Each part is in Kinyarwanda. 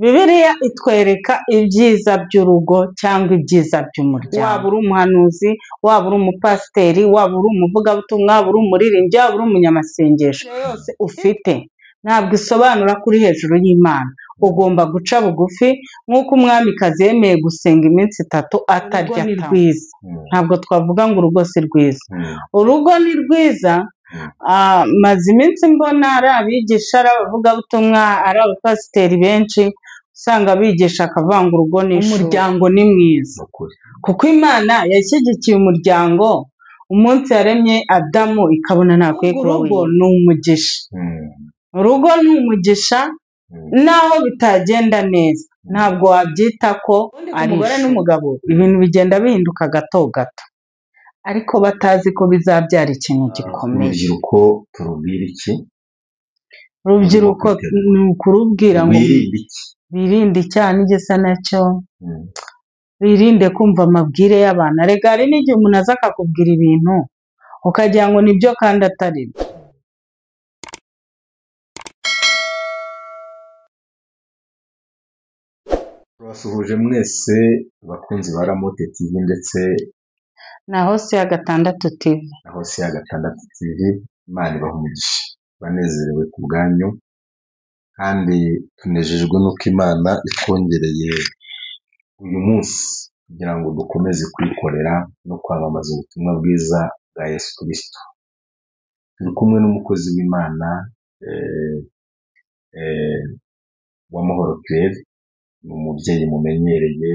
Bibiliya itwereka ibyiza by'urugo cyangwa ibyiza by'umuryango. Waba uri umuhanuzi, waba uri umupasiteri, waba uri umuvugabutumwa, waba uri umuririmbyi, waba uri umunyamasengesho, yose ufite ntabwo isobanura ko uri hejuru y'Imana. Ugomba guca bugufi nk'uko umwamikazi yemeye gusenga iminsi 3 atarya ni rwiza. Ntabwo twavuga ngo urugo si rwiza. Urugo ni rwiza. Maze iminsi mbona ari abigisha, ari abavugabutumwa, ari abapasiteri benshi usanga bigisha akavanga urugo n'ishuri. Umuryango ni mwiza kuko Imana yashyigikiye umuryango umunsi yaremye Adamu ikabona ntakwiye kuba urugo ni umugisha. Urugo ni umugisha naho bitagenda neza ntabwo wabyita ko ari umugore n'umugabo, ibintu bigenda bihinduka gato gato ariko batazi ko bizabyara ikintu gikomeye. Urubyiruko turubwira iki? Urubyiruko ni ukurubwira ngo birinde icyaha n'igisa nacyo, birinde kumva amabwire y'abantu. Rega hari n'igihe umuntu aza akakubwira ibintu ukagira ngo nibyo kandi atari byo. Turabasuhuje mwese bakunzi ba Ramote TV ndetse na Hosiya 6 TV. na Hosiya 6 TV. Imana ibahe umugisha, banezerewe ku bwanyu kandi tunejejwe n'uko Imana itwongereye uyu munsi kugira ngo dukomeze kwikorera no kwamamaza ubutumwa bwiza bwa Yesu Kristo. Turi kumwe n'umukozi w'Imana w'amahoro Claire, ni umubyeyi mumenyereye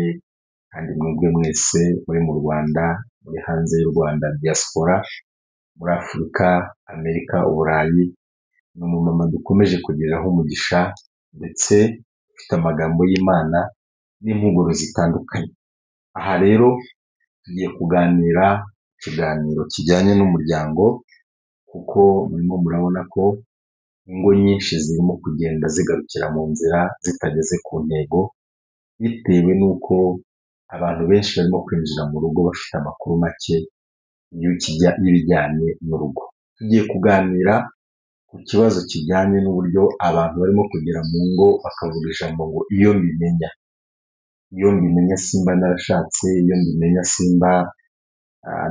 kandi mwebwe mwese muri mu Rwanda, muri hanze y'u Rwanda, diaspora, muri Afurika, Amerika, Uburayi. Ni umumama dukomeje kugeraho umugisha ndetse ufite amagambo y'Imana n'impuguro zitandukanye. Aha rero tugiye kuganira ikiganiro kijyanye n'umuryango, kuko murimo murabona ko ingo nyinshi zirimo kugenda zigarukira mu nzira zitageze ku ntego, bitewe n'uko abantu benshi barimo kwinjira mu rugo bafite amakuru make y'ibijyanye n'urugo. Tugiye kuganira ku kibazo kijyanye n'uburyo abantu barimo kugera mu ngo bakavuga ijambo ngo iyo mbimenya simba narashatse, iyo mbimenya simba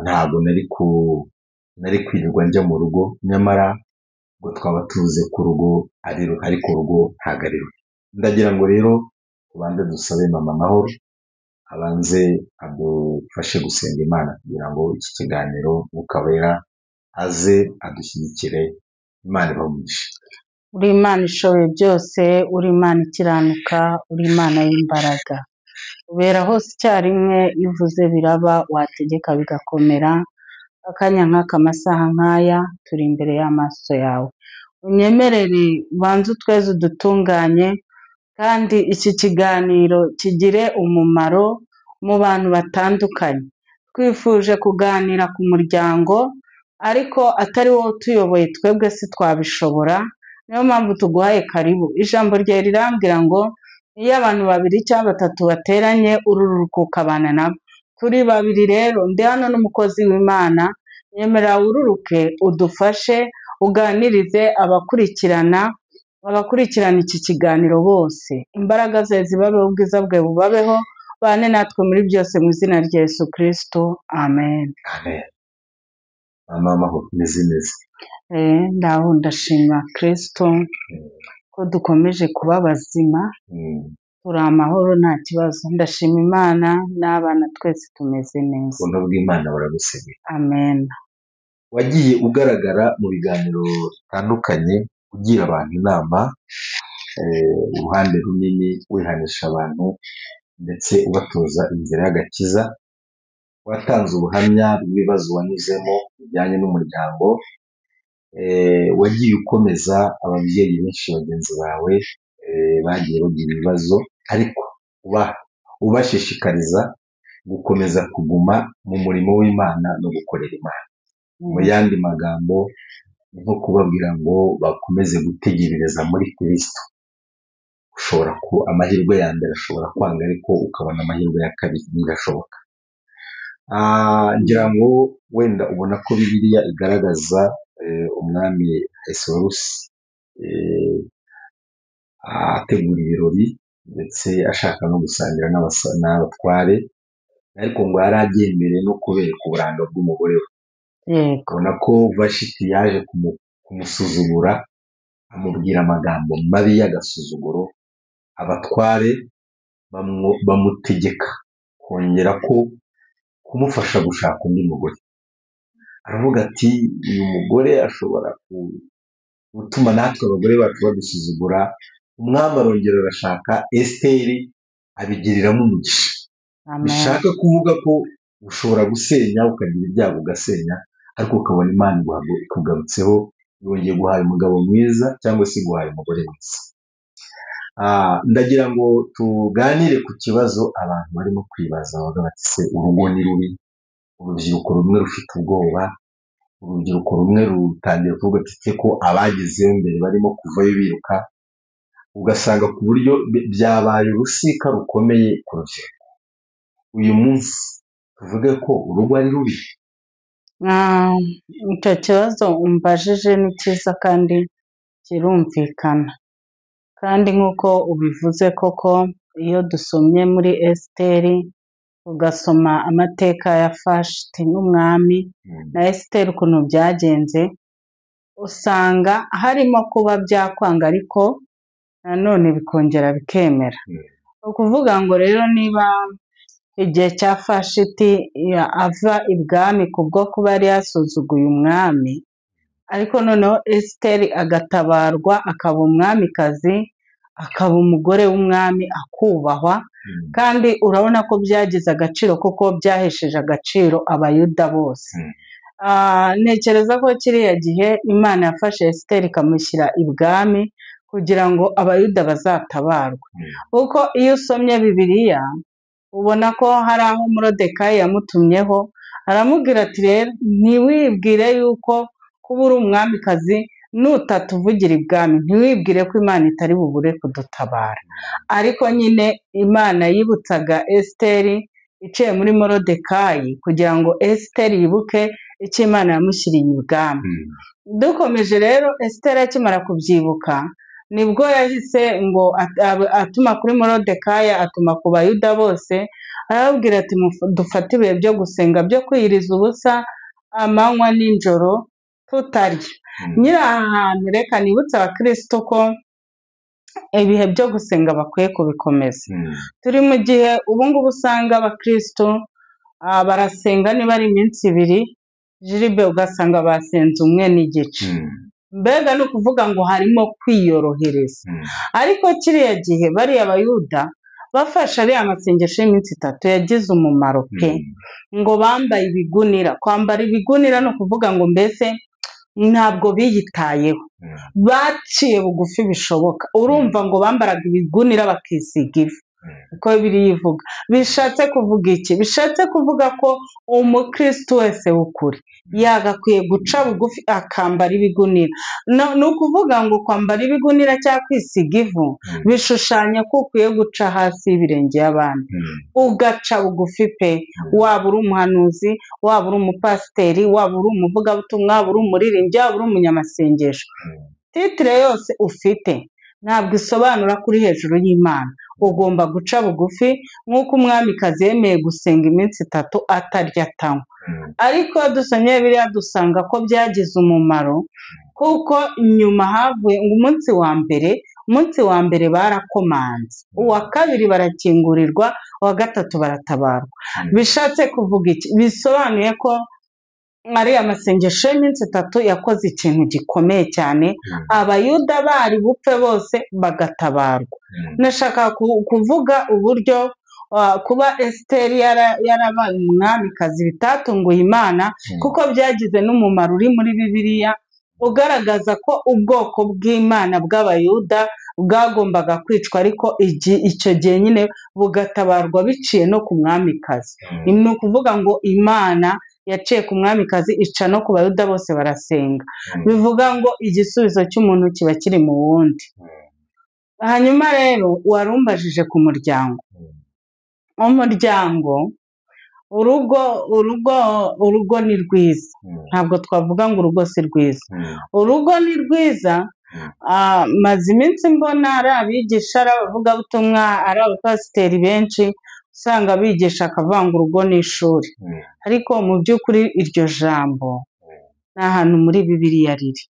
ntabwo nari kwirirwa njya mu rugo, nyamara ngo twaba tuvuze ko urugo ari rubi ariko urugo ntabwo ari rubi. Ndagira ngo rero tubanze dusabe mama Mahoro abanze adufashe gusenga Imana kugira ngo iki kiganiro Mwuka aze adushyigikire. Imana ibahe umugisha. Uri Imana ishoboye byose, uri Imana ikiranuka, uri Imana y'imbaraga, ubera hose icyarimwe. Iyo uvuze biraba, wategeka bigakomera. Akanya nk'aka, amasaha nk'aya, turi imbere y'amaso yawe. Unyemerere ubanze utweze udutunganye, kandi iki kiganiro kigire umumaro mu bantu batandukanye. Twifuje kuganira ku muryango ariko atari wowe utuyoboye, twebwe si twabishobora. Niyo mpamvu tuguhaye karibu. Ijambo ryawe rirambwira ngo iyo abantu 2 cyangwa 3 bateranye, ururuka ukabana nabo. Turi 2 rero, ndi hano n'umukozi w'Imana. Nyemerera ururuke udufashe, uganirize abakurikirana iki kiganiro bose. Imbaraga zawe zibabeho, ubwiza bwawe bubabeho, bane natwe muri byose mu izina rya Yesu Kristo, amen. Amen. Mama Mahoro, umeze neza? Ndaho ndashima Kristo ko dukomeje kuba bazima, turi amahoro nta kibazo. Ndashima Imana, n'abana twese tumeze neza. Ubuntu bw'Imana buragusabira. Amen. Wagiye ugaragara mu biganiro bitandukanye ugira abantu inama, uruhande runini wihanisha abantu ndetse ubatoza inzira y'agakiza. Watanze ubuhamya bw'ibibazo wanyuzemo bijyanye n'umuryango. Wagiye ukomeza ababyeyi benshi bagenzi bawe bagiye bagira ibibazo, ariko ubashishikariza gukomeza kuguma mu murimo w'Imana no gukorera Imana. Mu yandi magambo, nko kubabwira ngo bakomeze gutegerereza muri Kristo. Ushobora amahirwe ya mbere ashobora kwanga, ariko ukabona amahirwe ya kabiri, birashoboka. Ngira ngo wenda ubona ko Bibiliya igaragaza umwami Ahasuwerusi ategura ibirori ndetse ashaka no gusangira n'abatware, ariko ngo yari agendereye no kubereka uburanga bw'umugore we. yego ubona ko Vashiti yaje kumusuzugura, amubwira amagambo mabi y'agasuzuguro, abatware bamutegeka kongera kumufasha gushaka undi mugore. Aravuga ati uyu mugore ashobora gutuma natwe abagore bacu badusuzugura. Umwami arongera arashaka Esiteri abigiriramo umugisha. Bishaka kuvuga ko ushobora gusenya ukagira ibyago ugasenya, ariko ukabona Imana ikugarutseho, yongeye guhaye umugabo mwiza cyangwa se guhaye umugore mwiza. Ndagira ngo tuganire ku kibazo abantu barimo kwibaza, bavuga bati se urugo ni rubi, urubyiruko rumwe rufite ubwoba, urubyiruko rumwe rutangiye kuvuga ati ko abagezeyo mbere barimo kuvayo biruka, ugasanga ku buryo byabaye urusika rukomeye ku rubyiruko. Uyu munsi tuvuge ko urugo ari rubi? Icyo kibazo umbajije ni cyiza kandi kirumvikana, kandi nk'uko ubivuze koko, iyo dusomye muri Esiteri ugasoma amateka ya Vashiti n'umwami na Esiteri ukuntu byagenze, usanga harimo kuba byakwanga ariko nanone bikongera bikemera. Ni ukuvuga ngo rero niba igihe cya Vashiti ava ibwami kubwo kuba yari yasuzuguye umwami, ariko noneho Esiteri agatabarwa akaba umwamikazi, akaba umugore w'umwami akubahwa, kandi urabona ko byagize agaciro kuko byahesheje agaciro abayuda bose. Ntekereza ko kiriya gihe Imana yafashe Esiteri ikamushyira ibwami kugira ngo abayuda bazatabarwe, kuko iyo usomye Bibiliya ubona ko hari aho Moridekayi yamutumyeho, aramubwira ati rero ntiwibwire yuko kuba uri umwamikazi nutatuvugira ibwami, ntiwibwire ko Imana itari bubure kudutabara. Ariko nyine Imana yibutsaga Esiteri iciye muri Moridekayi kugira ngo Esiteri yibuke icyo Imana yamushyiriye ibwami. Dukomeje rero, Esiteri akimara kubyibuka nibwo yahise ngo atuma kuri Moridekayi, atuma ku bayuda bose, arababwira ati dufate ibihe byo gusenga, byo kwiyiriza ubusa amanywa n'ijoro tutarya. Nyiri aha hantu reka nibutse abakristo ko ibihe byo gusenga bakwiye kubikomeza. Turi mu gihe ubu ngubu usanga abakristo barasenga niba ari iminsi 2, jiribe ugasanga basenze 1 n'igice. Mbega ni ukuvuga ngo harimo kwiyorohereza. Ariko kiriya gihe bariya abayuda bafashe ariya masengesho y'iminsi 3 yagize umumaro pe, ngo bambaye ibigunira. Kwambara ibigunira ni ukuvuga ngo mbese ntabwo biyitayeho, baciye bugufi bishoboka. Urumva ngo bambaraga ibigunira bakisiga ivu, uko Bibiliya ivuga. Bishatse kuvuga iki? Bishatse kuvuga ko umukristo wese w'ukuri yagakwiye guca bugufi akambara ibigunira. Ni ukuvuga ngo kwambara ibigunira cyangwa kwisiga ivu bishushanya ko ukwiye guca hasi y'ibirenge y'abandi, ugaca bugufi pe. Waba uri umuhanuzi, waba uri umupasiteri, waba uri umuvugabutumwa, waba uri umuririmbyi, waba uri umunyamasengesho, titire yose ufite ntabwo isobanura kuri hejuru y'Imana. Ugomba guca bugufi nk'uko umwamikazi yemeye gusenga iminsi 3 atarya atanywa. Ariko dusomye Bibiliya dusanga ko byagize umumaro, kuko nyuma havuye ngo umunsi wa mbere barakomanze, uwa kabiri barakingurirwa, uwa gatatu baratabarwa. Bishatse kuvuga iki? Bisobanuye ko ariya masengesho y'iminsi 3 yakoze ikintu gikomeye cyane, abayuda bari bupfe bose bagatabarwa. Nashaka kuvuga uburyo kuba Esiteri yarabaye umwamikazi bitatunguye Imana, kuko byagize n'umumaro uri muri Bibiliya ugaragaza ko ubwoko bw'Imana bw'abayuda bwagombaga kwicwa, ariko icyo gihe nyine bugatabarwa biciye no ku mwamikazi. Ni ukuvuga ngo Imana yaciye ku mwamikazi ica no ku bayuda bose barasenga. Bivuga ngo igisubizo cy'umuntu kiba kiri mu wundi. Hanyuma rero warumbajije ku muryango. Umuryango, urugo ni rwiza, ntabwo twavuga ngo urugo si rwiza. Urugo ni rwiza maze iminsi mbona ari abigisha, ari abavugabutumwa, ari abapasiteri benshi usanga bigisha akavanga urugo n'ishuri, ariko mu by'ukuri iryo jambo ni ahantu muri Bibiliya riri.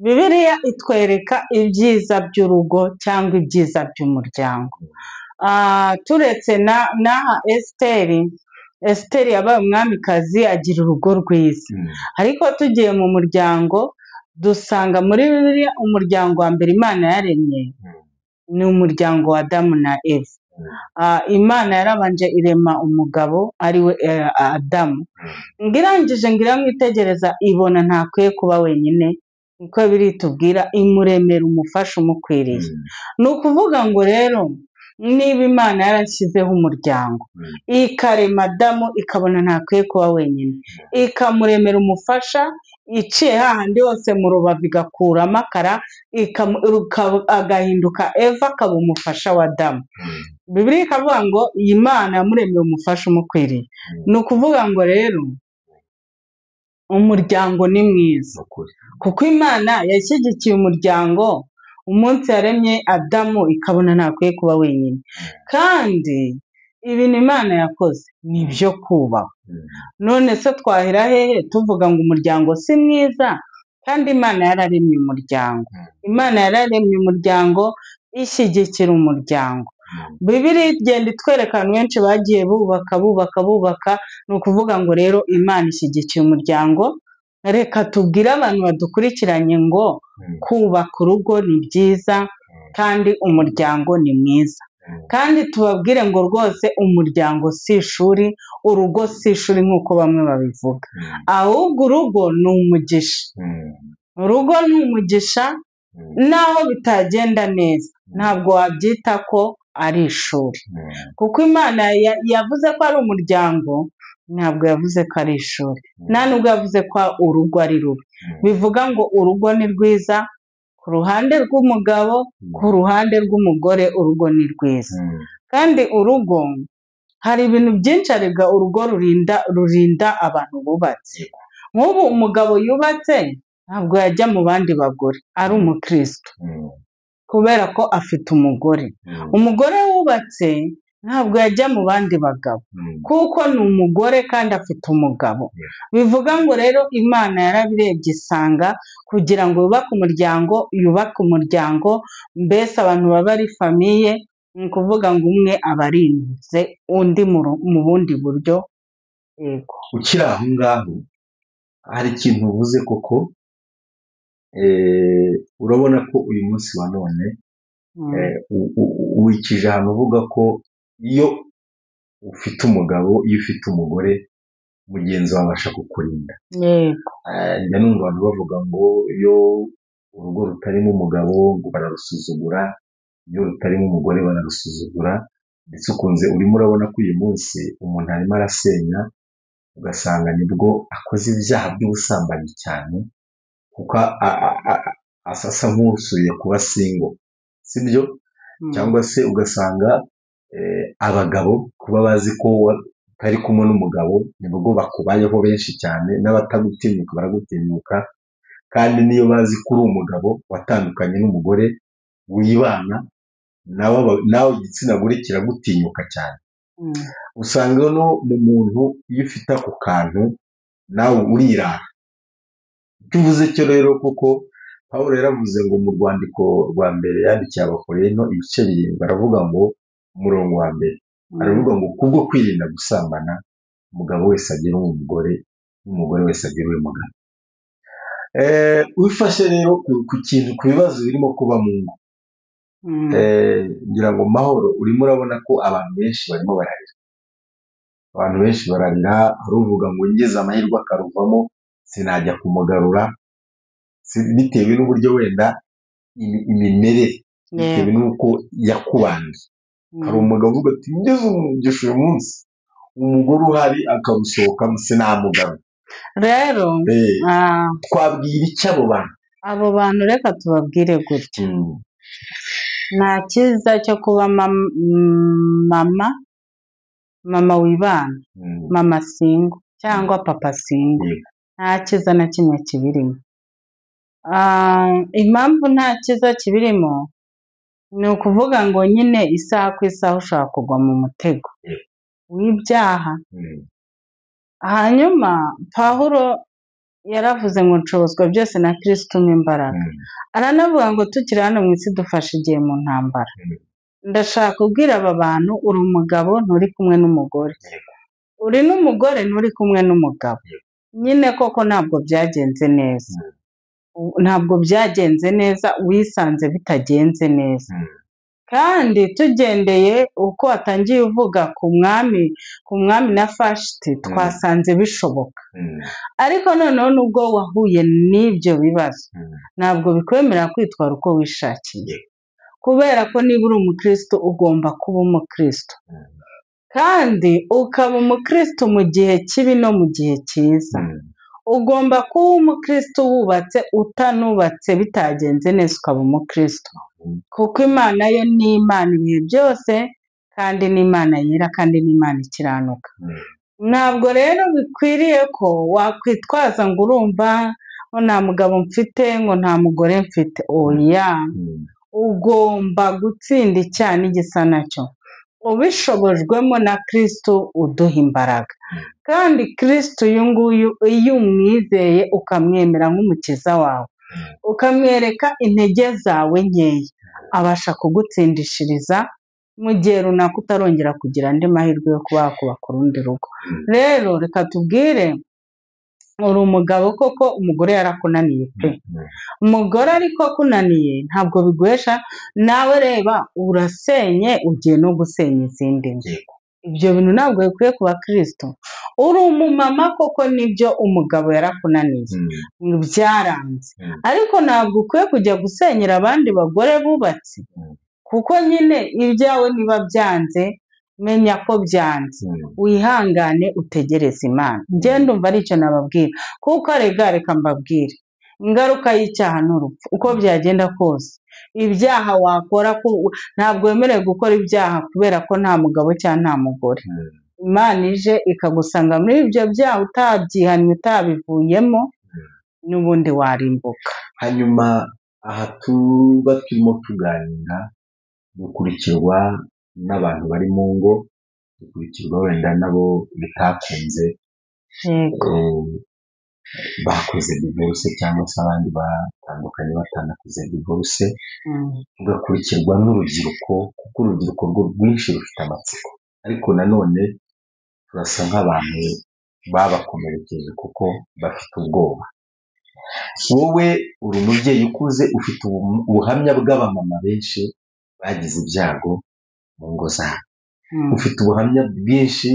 Bibiliya itwereka ibyiza by'urugo cyangwa ibyiza by'umuryango. Turetse n'aha Esiteri yabaye umwamikazi agira urugo rwiza, ariko tugiye mu muryango dusanga muri Bibiliya umuryango wa mbere Imana yaremye ni umuryango wa Adamu na Eva. Imana yarabanje irema umugabo ari we Adamu, irangije ngo iramwitegereza ibona ntakwiye kuba wenyine, niko biritubwira, imuremera umufasha umukwiriye. Ni ukuvuga ngo rero niba Imana yarashyizeho umuryango ikarema Adamu ikabona ntakwiye kuba wenyine, ikamuremera umufasha iciye hahandi hose mu rubavu igakura amakara agahinduka Eva akaba umufasha wa Adamu. Bibiliya ikavuga ngo iyi Mana yamuremeye umufasha umukwiriye. Ni ukuvuga ngo rero umuryango ni mwiza kuko Imana yashyigikiye umuryango umunsi yaremye Adamu ikabona ntakwiye kuba wenyine, kandi ibintu Imana yakoze ni ibyo kubahwa. None se twahera hehe tuvuga ngo umuryango si mwiza kandi Imana yararemye umuryango? Imana yararemye umuryango ishyigikira umuryango. Bibiliya igenda itwereka abantu benshi bagiye bubaka, ni ukuvuga ngo rero Imana ishyigikiye umuryango. Reka tubwire abantu badukurikiranye ngo kubaka urugo ni byiza kandi umuryango ni mwiza, kandi tubabwire ngo rwose umuryango si ishuri, urugo si ishuri nk'uko bamwe babivuga, ahubwo urugo ni umugisha. Urugo ni umugisha, naho bitagenda neza ntabwo wabyita ko ari ishuri, kuko Imana yavuze ko ari umuryango, ntabwo yavuze ko ari ishuri, nta nubwo yavuze ko urugo ari rubi. Bivuga ngo urugo ni rwiza ku ruhande rw'umugabo, ku ruhande rw'umugore urugo ni rwiza. Kandi urugo hari ibintu byinshi arega urugo rurinda abantu bubatse. Nk'ubu umugabo yubatse ntabwo yajya mu bandi bagore ari umukristo, kubera ko afite umugore. Umugore wubatse ntabwo yajya mu bandi bagabo kuko ni umugore kandi afite umugabo. Bivuga ngo rero Imana yarabirebye isanga kugira ngo yubake umuryango, mbese abantu baba ari famiye, ni ukuvuga ngo umwe aba arinze undi mu bundi buryo. Yego, ukiri aho ngaho hari ikintu uvuze koko, urabona ko uyu munsi wa none wikije ahantu uvuga ko iyo ufite umugabo, iyo ufite umugore, mugenzi wawe abasha kukurinda. yego, njya numva abantu bavuga ngo iyo urugo rutarimo umugabo ngo bararusuzugura, iyo rutarimo umugore bararusuzugura, ndetse ukunze urimo urabona ko uyu munsi umuntu arimo arasenya, ugasanga nibwo akoze ibyaha by'ubusambanyi cyane, kuko asa nk'usuye kuba singo, sibyo? Cyangwa se ugasanga abagabo kuba bazi ko utari kumwe n'umugabo nibwo bakubayeho benshi cyane, n'abatagutinyuka baragutinyuka, kandi niyo bazi ko uri umugabo watandukanye n'umugore wibana nawe igitsina gore kiragutinyuka cyane. Usanga no mu muntu iyo ufite ako kantu nawe urirara. Icyo uvuze cyo rero, kuko Pawulo yaravuze ngo mu rwandiko rwa mbere yandikiye Abakorinto ibice 7 baravuga ngo umurongo wa mbere aravuga ngo kubwo kwirinda gusambana umugabo wese agira umugore n'umugore wese agira uwe mugabo. Wifashe rero ku bibazo birimo kuba mu ngo, ngira ngo Mahoro urimo urabona ko abantu benshi barimo bararira. Abantu benshi bararira, hari uvuga ngo ngeze amahirwe akaruvamo sinajya kumugarura, bitewe n'uburyo wenda imimerere, bitewe n'uko yakubanje. Hari umugabo uvuga ati ngeze umugisha uyu munsi umugore uhari akarusohokamo sinamugarura. rero twabwira icyo abo bantu reka tubabwire gutya, nta cyiza cyo kuba mama wibana, mama singo cyangwa papa singo, nta cyiza na kimwe kibirimo. impamvu nta cyiza kibirimo ni ukuvuga ngo nyine isaha ku isaha ushobora kugwa mu mutego w'ibyaha. Hanyuma Pawulo yaravuze ngo nshobozwa byose na Kristo umpa imbaraga. Aranavuga ngo tukiri hano mu isi dufashe igihe mu ntambara. Ndashaka kubwira aba bantu, uri umugabo nturi kumwe n'umugore, uri n'umugore nturi kumwe n'umugabo. Nyine koko ntabwo byagenze neza, ntabwo byagenze neza, wisanze bitagenze neza. Kandi tugendeye uko watangiye uvuga ku mwami na Vashiti, twasanze bishoboka. Ariko noneho nubwo wahuye n'ibyo bibazo, ntabwo bikwemerera kwitwara uko wishakiye, kubera ko niba uri umukristo ugomba kuba umukristo, kandi ukaba umukristo mu gihe kibi no mu gihe cyiza. Ugomba kuba umukristo wubatse, utanubatse bitagenze neza ukaba umukristo, kuko Imana yo ni Imana ibihe byose, kandi ni Imana yera, kandi ni Imana ikiranuka. Ntabwo rero bikwiriye ko wakwitwaza ngo urumva ngo nta mugabo mfite, ngo nta mugore mfite. Oya, ugomba gutsinda icyaha n'igisa nacyo, ubishobojwemo na Kristo uduha imbaraga. Kandi Kristo uyu nguyu iyo umwizeye ukamwemera nk'umukiza wawe, ukamwereka intege zawe nkeya, abasha kugutsindishiriza mu gihe runaka utarongera kugira andi mahirwe yo kuba wakubaka urundi rugo. Rero reka tubwire, uri umugabo koko umugore yarakunaniye pe, umugore ariko akunaniye ntabwo biguhesha, nawe reba urasenye, ugiye no gusenya izindi nzu. Ibyo bintu ntabwo bikwiye kuba Kristo. Uri umumama koko nibyo umugabo yarakunaniye, byaranze, ariko ntabwo ukwiye kujya gusenyera abandi bagore bubatse, kuko nyine ibyawe niba byanze, menya ko byanze, wihangane utegereze Imana. Njye ndumva ari icyo nababwira, kuko reka mbabwire, ingaruka y'icyaha ni urupfu. Uko byagenda kose, ibyaha wakora, ntabwo wemerewe gukora ibyaha kubera ko nta mugabo cyangwa nta mugore. Imana ije ikagusanga muri ibyo byaha utabyihannye, utabivuyemo, n'ubundi warimbuka. Hanyuma aha tuba turimo tuganira, dukurikirwa n'abantu bari mu ngo, dukurikirwa wenda nabo bitakunze, bakoze divorce cyangwa se abandi batandukanye batanakoze divorce, tugakurikirwa n'urubyiruko, kuko urubyiruko rwo rwinshi rufite amatsiko, ariko nanone turasa nk'abantu babakomerekeje kuko bafite ubwoba. Wowe uri umubyeyi ukuze, ufite ubuhamya bw'abamama benshi bagize ibyago mu ngo zabo, ufite ubuhamya bwinshi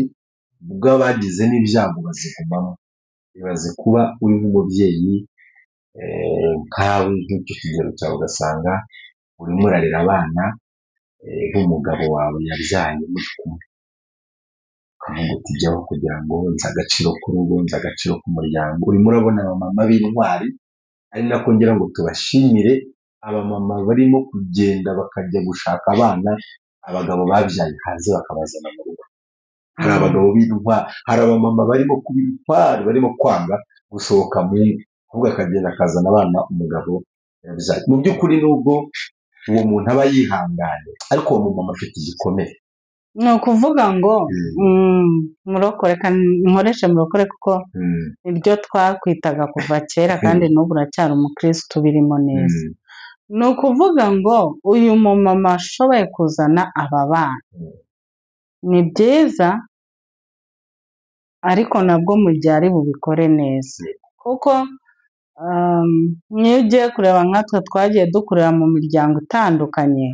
bw'abagize n'ibyago bazigumamo. Ibaze kuba uri nk'umubyeyi nkawe, nk'icyo kigero cyawe, ugasanga urimo urarera abana nk'umugabo wawe yabyaye muri kumwe, ukavuga uti jyaho kugira ngo nzi agaciro k'urugo, nzi agaciro k'umuryango. Urimo urabona abamama b'intwari, ari nako ngira ngo tubashimire abamama barimo kugenda bakajya gushaka abana abagabo babyaye hanze bakabazana mu rugo. Hari abagabo b'intwari, hari abamama barimo kuba intwari, barimo kwanga gusohoka mu ngo, ahubwo akagenda akazana abana umugabo yabyaye. Mu by'ukuri nubwo uwo muntu aba yihanganye, ariko uwo mumama afite igikomere. Ni ukuvuga ngo murokore, nkoreshe murokore kuko niryo twakwitaga kuva kera, kandi n'ubu uracyari umukristo birimo neza. Ni ukuvuga ngo uyu mumama ashoboye kuzana aba bana, ni byiza, ariko nabwo mu gihe ari bubikore neza, kuko niyo ugiye kureba nkatwe twagiye dukurira mu miryango itandukanye,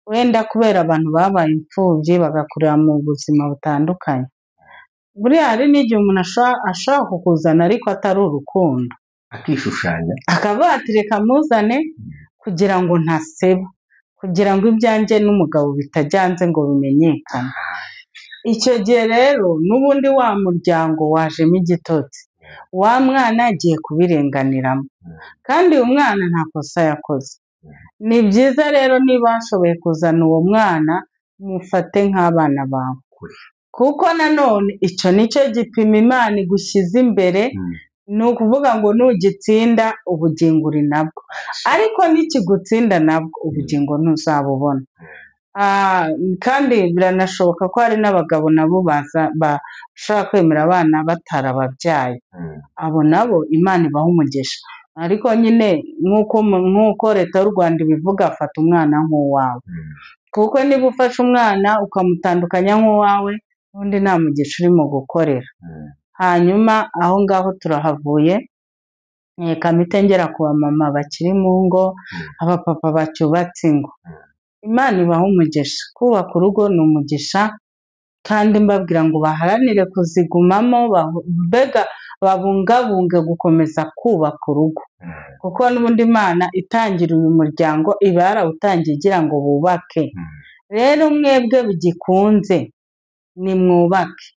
wenda kubera abantu babaye imfubyi bagakurira mu buzima butandukanye, buriya hari n'igihe umuntu ashaka kukuzana ariko atari urukundo, akishushanya, akavuga ati reka muzane kugira ngo ntaseba, kugira ngo ibyanjye n'umugabo bitajyanze ngo bimenyekane. Icyo gihe rero n'ubundi wa muryango wajemo igitotsi, wa mwana agiye kubirenganiramo, kandi uyu mwana nta kosa yakoze. Ni byiza rero niba washoboye kuzana uwo mwana, mufate nk'abana bawe, kuko nanone icyo nicyo gipima Imana igushyize imbere, ni ukuvuga ngo nugitsinda ubugingo uri nabwo, ariko nikigutsinda nabwo ubugingo ntuzabubona. Kandi biranashoboka ko hari n'abagabo nabo bashobora kwemera abana batarababyaye, abo nabo Imana ibaha umugisha, ariko nyine nk'uko leta y'u Rwanda ibivuga, fata umwana nk'uwawe, kuko niba ufashe umwana ukamutandukanya nk'uwawe ubundi nta mugisha urimo gukorera. Hanyuma aho ngaho turahavuye, kamite ngera ku bamama bakiri mu ngo, abapapa bacyubatse ingo, Imana ibaha umugisha, kubaka urugo ni umugisha, kandi mbabwira ngo baharanire kuzigumamo, mbega babungabunge gukomeza kubaka urugo, kuko n'ubundi Imana itangira uyu muryango iba yarawutangiye igira ngo bubake. Rero mwebwe bigikunze ni mwubake.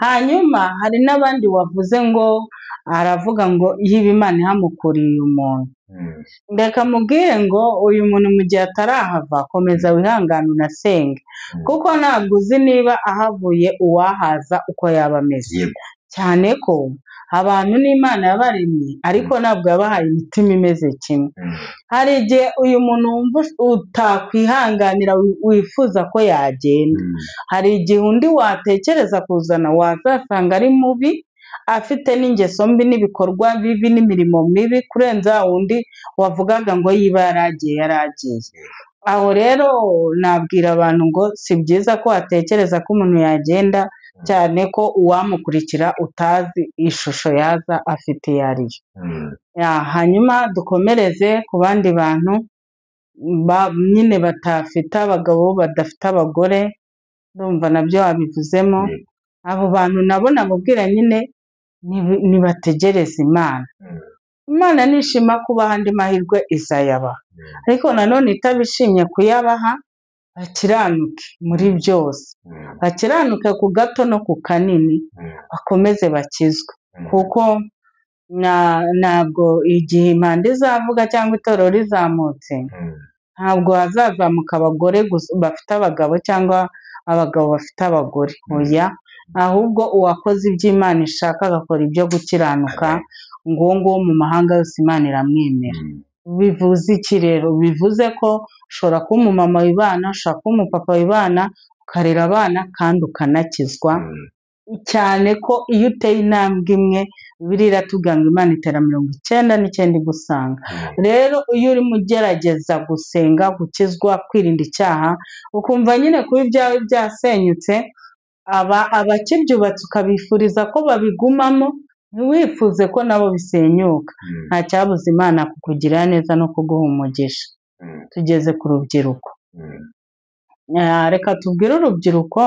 Hanyuma hari n'abandi wavuze ngo aravuga ngo yiba Imana ihamukuriye umuntu, reka mubwire ngo uyu muntu mu gihe atarahava komeza wihangane unasenge, kuko ntabwo uzi niba ahavuye uwahaza uko yaba ameze, cyane ko abantu n'Imana yabaremye ariko ntabwo yabahaye imitima imeze kimwe. Hari igihe uyu muntu wumva utakwihanganira wifuza ko yagenda, hari igihe undi watekereza kuzana wazasanga ari mubi, afite n'ingeso mbi n'ibikorwa bibi n'imirimo mibi kurenza undi wavugaga ngo yiba yaragiye. Aho rero nabwira abantu ngo si byiza ko watekereza ko umuntu yagenda, cyane ko uwamukurikira utazi ishusho yaza afite iyo ari yo. Hanyuma dukomereze ku bandi bantu nyine batafite abagabo, badafite abagore, ndumva nabyo wabivuzemo. Abo bantu nabo nababwira nyine nibategereze Imana. Imana nishima kubaha andi mahirwe izayabaha, ariko nanone itabishimye kuyabaha, bakiranuke muri byose, bakiranuke ku gato no ku kanini, bakomeze bakizwe, kuko ntabwo igihe impanda izavuga cyangwa itorero rizamutse, ntabwo hazazamuka abagore bafite abagabo cyangwa abagabo bafite abagore, oya, ahubwo uwakoze ibyo Imana ishaka agakora ibyo gukiranuka, nguwo mu mahanga yose Imana iramwemera. Bivuze iki rero? Bivuze ko ushobora kuba umumama wibana, ushobora kuba umupapa wibana, ukarera abana kandi ukanakizwa, cyane ko iyo uteye intambwe imwe Bibiliya iratubwira ngo Imana itera 99 igusanga. Rero iyo urimo ugerageza gusenga, gukizwa, kwirinda icyaha, ukumva nyine kuba ibyawe byasenyutse, abakibyubatse ukabifuriza ko babigumamo, ntiwifuze ko nabo bisenyuka. Nta cyabuza Imana kukugirira neza no kuguha umugisha. Tugeze ku rubyiruko, reka tubwire urubyiruko,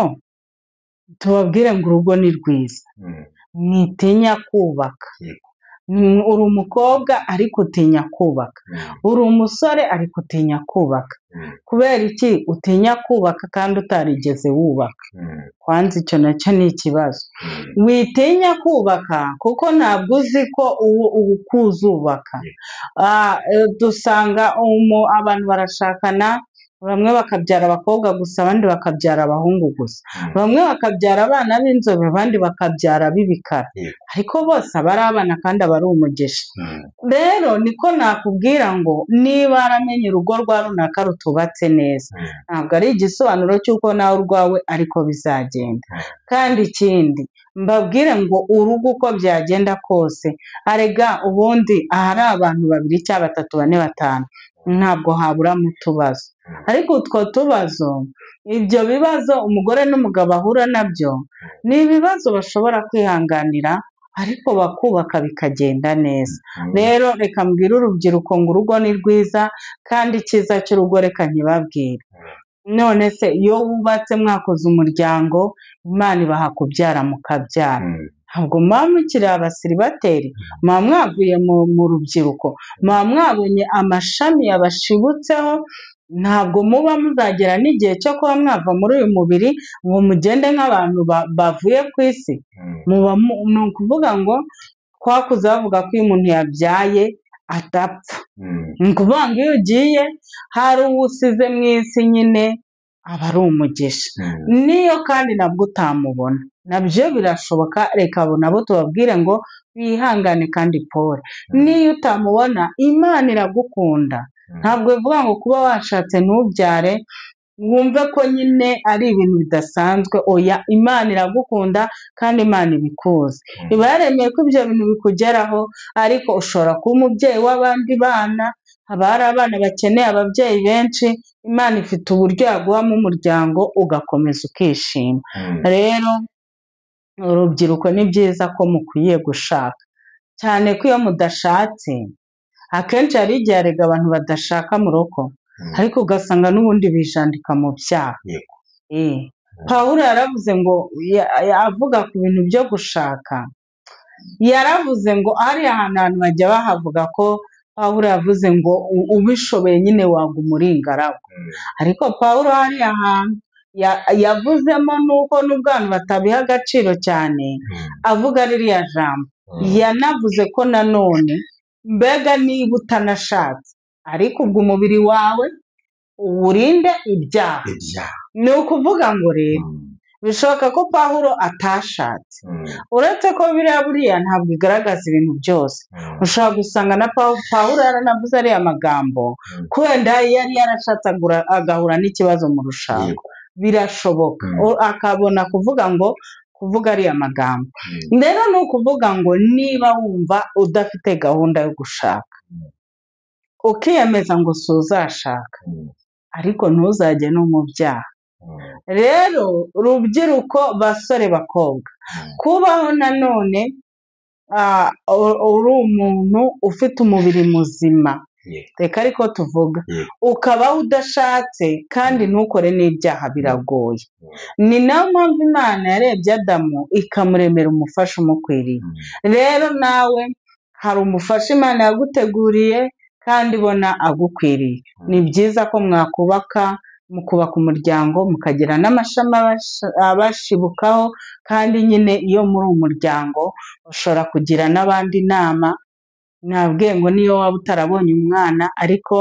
tubabwire ngo urugo ni rwiza, mwitinya kubaka. Uri umukobwa ariko utinya kubaka, uri umusore ariko utinya kubaka. Kubera iki utinya kubaka kandi utarigeze wubaka? Kwanza icyo nacyo ni ikibazo. Witinya kubaka kuko ntabwo uzi ko ukuzubaka. Dusanga abantu barashakana, bamwe bakabyara abakobwa gusa, abandi bakabyara abahungu gusa, bamwe bakabyara abana b'inzobe, abandi bakabyara b'ibikara, ariko bose aba ari abana kandi aba ari umugisha. Rero niko nakubwira ngo niba waramenye urugo rwa runaka rutubatse neza, ntabwo ari igisobanuro cy'uko nawe urwawe ariko bizagenda. Kandi ikindi mbabwire ngo urugo uko byagenda kose, arega ubundi ahari abantu 2 cyangwa 3, 4, 5, ntabwo haburamo utubazo, ariko utwo tubazo, ibyo bibazo umugore n'umugabo ahura nabyo, ni ibibazo bashobora kwihanganira ariko bakubaka bikagenda neza. Rero reka mbwire urubyiruko ngo urugo ni rwiza, kandi icyiza cy'urugo reka nkibabwire, none se iyo wubatse mwakoze umuryango, Imana ibaha kubyara mukabyara, ntabwo muba mukiri abasiribateri, muba mwavuye mu rubyiruko, muba mwabonye amashami yabashibutseho, ntabwo muba muzagera n'igihe cyo kuba mwava muri uyu mubiri ngo mugende nk'abantu bavuye ku isi. Ni ukuvuga ngo twakuze bavuga ko iyo umuntu yabyaye adapfa, ni ukuvuga ngo iyo ugiye hari uwo usize mu isi nyine aba ari umugisha, niyo kandi nabwo utamubona, nabyo birashoboka. Reka abo nabo tubabwire ngo bihangane kandi pole. Niyo utamubona Imana iragukunda, ntabwo bivuga ngo kuba washatse ntubyare wumve ko nyine ari ibintu bidasanzwe. Oya, Imana iragukunda kandi Imana ibikuzi, iba yaremeye ko ibyo bintu bikugeraho, ariko ushobora kuba umubyeyi w'abandi bana, haba hari abana bakeneye ababyeyi benshi, Imana ifite uburyo yaguhamo umuryango ugakomeza ukishima. Rero urubyiruko ni byiza ko mukwiye gushaka, cyane ko iyo mudashatse akenshi hari igihe erega abantu badashaka mu rugo, ariko ugasanga n'ubundi bijandika mu byaha. Pawulo yaravuze ngo avuga ku bintu byo gushaka, yaravuze ngo hariya ahantu bajya bahavuga ko Pawulo yavuze ngo ubishoboye nyine waguma uri ingaragu, ariko Pawulo hariya hantu yavuzemo nuko n'ubwo abantu batabiha agaciro cyane, avuga ririya jambo yanavuze ko nanone mbega niba utanashatse ariko ubwo umubiri wawe uwurinde ibyaha. Ni ukuvuga ngo rero bishoboka ko Pawulo atashatse, uretse ko buriya ntabwo igaragaza ibintu byose. Ushobora gusanga na Pawulo yaranavuze ariya magambo wenda yari yarashatse agahura n'ikibazo mu rushako, birashoboka akabona kuvuga ariya magambo. Rero ni ukuvuga ngo niba wumva udafite gahunda yo gushaka, ukiyemeza ngo si uzashaka, ariko ntuzajye no mu byaha. Rero rubyiruko, basore, bakobwa, kubaho nanone uri umuntu ufite umubiri muzima, reka ariko tuvuga, ukabaho udashatse kandi ntukore n'ibyaha, biragoye. Ni nayo mpamvu Imana yarebye Adamu ikamuremera umufasha umukwiriye. Rero nawe hari umufasha Imana yaguteguriye kandi ibona agukwiriye. Ni byiza ko mukubaka umuryango, mukagira n'amashami abashibukaho, kandi nyine iyo muri umuryango ushobora kugira n'abandi inama. Nabwiye ngo niyo waba utarabonye umwana, ariko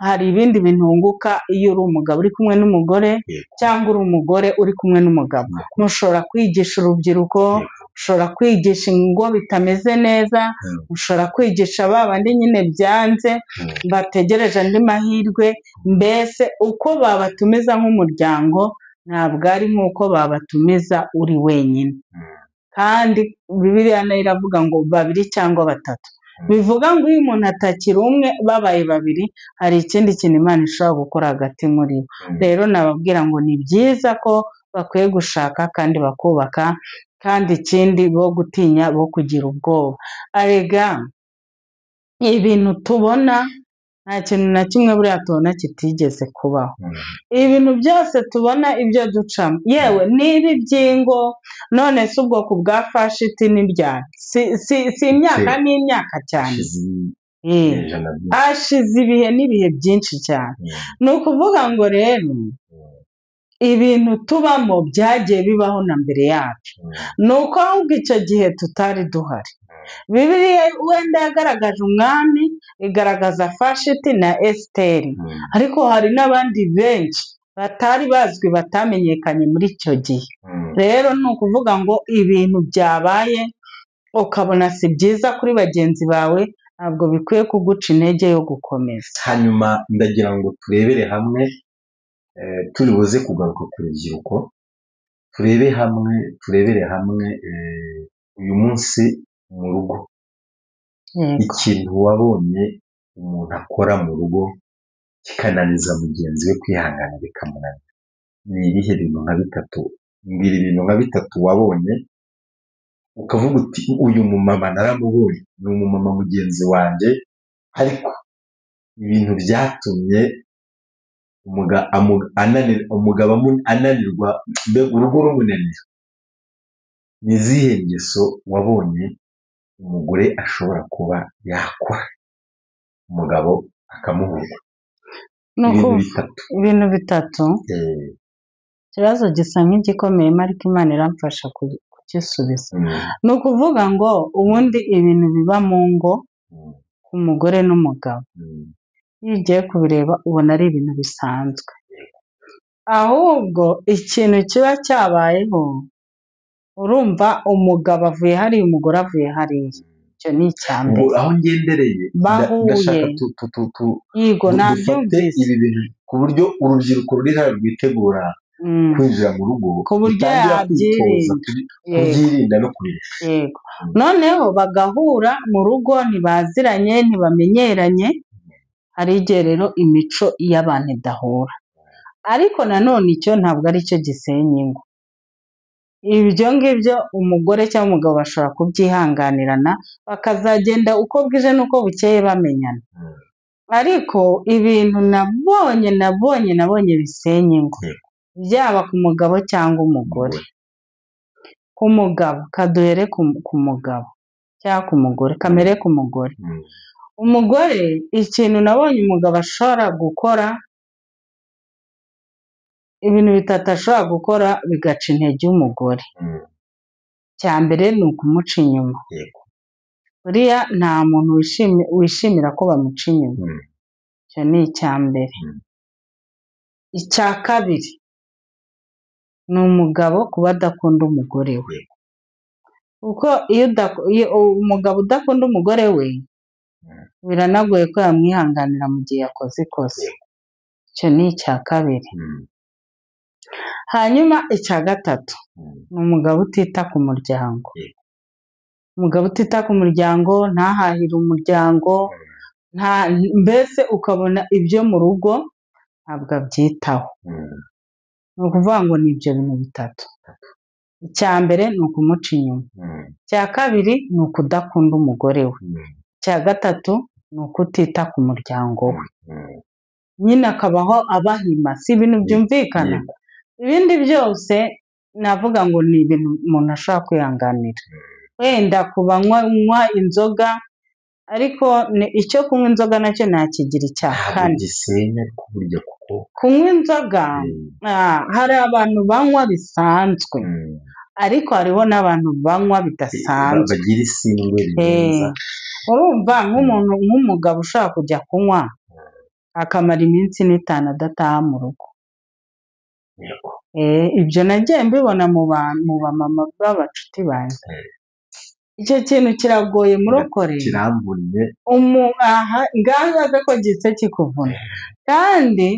hari ibindi bintu wunguka iyo uri umugabo uri kumwe n'umugore, cyangwa uri umugore uri kumwe n'umugabo. Mushobora kwigisha urubyiruko, ushobora kwigisha ingo bitameze neza, ushobora kwigisha ba bandi nyine byanze bategereje andi mahirwe. Mbese uko babatumiza nk'umuryango ntabwo ari nk'uko babatumiza uri wenyine. Kandi Bibiliya nayo iravuga ngo babiri cyangwa batatu, bivuga ngo iyo umuntu atakiri umwe, babaye babiri, hari ikindi kintu Imana ishobora gukora hagati muri bo. Rero nababwira ngo ni byiza ko bakwiye gushaka kandi bakubaka, kandi ikindi bo gutinya, bo kugira ubwoba. Arega ibintu tubona nta kintu na kimwe buriya tubona kitigeze kubaho. Ibintu byose tubona, ibyo ducamo, yewe n'ibi by'ingo, none si ubwoko bwa fashiti n'iryari, si imyaka n'imyaka cyane, hashize ibihe n'ibihe byinshi cyane. Ni ukuvuga ngo rero ibintu tubamo byagiye bibaho na mbere yacu, ni uko ahubwo icyo gihe tutari duhari. Bibiliya wenda yagaragaje umwami, igaragaza Vashiti na Esiteri, ariko hari n'abandi benshi batari bazwi, batamenyekanye muri icyo gihe. Rero ni ukuvuga ngo ibintu byabaye ukabona si byiza kuri bagenzi bawe, ntabwo bikwiye kuguca intege yo gukomeza. Hanyuma ndagira ngo turebere hamwe, turi buze kugaruka ku rubyiruko, turebere hamwe uyu munsi mu rugo, ikintu wabonye umuntu akora mu rugo kikananiza mugenzi we kwihangana bikamunanira. Ni ibihe bintu nka bitatu? Mbwira ibintu nka bitatu wabonye ukavuga uti uyu mumama naramubonye, ni umumama mugenzi wanjye, ariko ibintu byatumye umugabo ananirwa, urugo rumunanira. Ni izihe ngeso wabonye umugore ashobora kuba yakora umugabo akamuhurwa? Ibintu bitatu. Ikibazo gisa nk'igikomeye, ariko Imana iramfasha kugisubiza. Ni ukuvuga ngo ubundi ibintu biba mu ngo ku mugore n'umugabo, iyo ugiye kubireba ubona ari ibintu bisanzwe, ahubwo ikintu kiba cyabayeho urumva umugabo avuye hariya umugore avuye hariya, icyo ni icya mbere. Ubwo aho ngendereye Bahuye. ndashaka Yego dufate nabyumvise. ibi bintu ku buryo urubyiruko ruri hano rwitegura kwinjira mu rugo ku buryo rutangira kwitoza kubyirinda no kubirinda. Yego. Noneho bagahura mu rugo ntibaziranye ntibamenyeranye, hari igihe rero imico y'abantu idahura, ariko nanone icyo ntabwo ari cyo gisenya ingo. Ibyo ngibyo umugore cyangwa umugabo bashobora kubyihanganirana bakazagenda uko bwije n'uko bukeye bamenyana, ariko ibintu nabonye bisenya ingo, byaba ku mugabo cyangwa umugore. Ku mugabo kaduhere ku mugabo cyangwa ku mugore, kamere ku mugore. Umugore ikintu nabonye umugabo ashobora gukora, ibintu bitatu ashobora gukora bigaca intege umugore. Icya mbere ni ukumuca inyuma. Buriya nta muntu wishimira ko bamuca inyuma, icyo ni icya mbere. Icya kabiri ni umugabo kuba adakunda umugore we, kuko iyo umugabo udakunda umugore we biranagoye ko yamwihanganira mu gihe yakoze ikosa, icyo ni icya kabiri. Hanyuma icya gatatu ni umugabo utita ku muryango. Umugabo utita ku muryango, ntahahire umuryango, mbese ukabona ibyo mu rugo ntabwo abyitaho. Ni ukuvuga ngo ni ibyo bintu bitatu. Icya mbere ni ukumuca inyuma, icya kabiri ni ukudakunda umugore we, icya gatatu ni ukutita ku muryango we, nyine akabaho abahima. Si ibintu byumvikana. Ibindi byose navuga ngo ni ibintu umuntu ashobora kwihanganira, wenda ku banywa inzoga, ariko icyo kunywa inzoga nacyo nakigira icya kane. Kunywa inzoga hari abantu banywa bisanzwe, ariko hariho n'abantu banywa bidasanzwe, bagira isindwe rirenza. urumva nk'umugabo ushaka kujya kunywa akamara iminsi n'itanu adataha mu rugo. Ibyo nagiye mbibona mu bamama b'abacuti banjye. Icyo kintu kiragoye murokore, kiramvunye. ngaho ko gise kikuvuna, kandi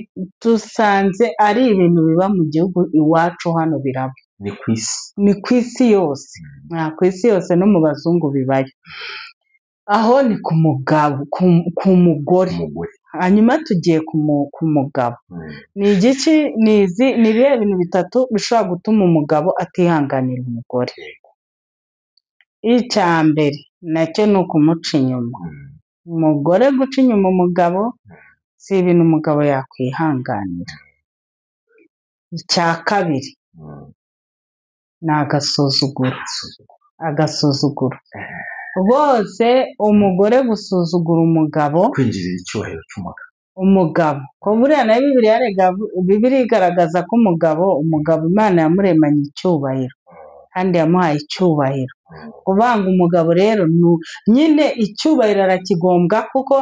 dusanze ari ibintu biba mu gihugu iwacu hano biraba. Ni ku isi yose, ku isi yose no mu bazungu bibayo. Aho ni ku mugabo, ku mugore. Hanyuma tugiye ku mugabo, ni ibihe bintu bitatu bishobora gutuma umugabo atihanganira umugore. Icya mbere nacyo ni ukumuca inyuma. Umugore guca inyuma umugabo si ibintu umugabo yakwihanganira. Icya kabiri ni agasuzuguro. Rwose umugore gusuzugura umugabo, kwinjirira icyubahiro umugabo ko buriya na Bibiliya igaragaza ko umugabo Imana yamuremanye icyubahiro kandi yamuhaye icyubahiro. Kuvanga umugabo rero nyine icyubahiro arakigombwa, kuko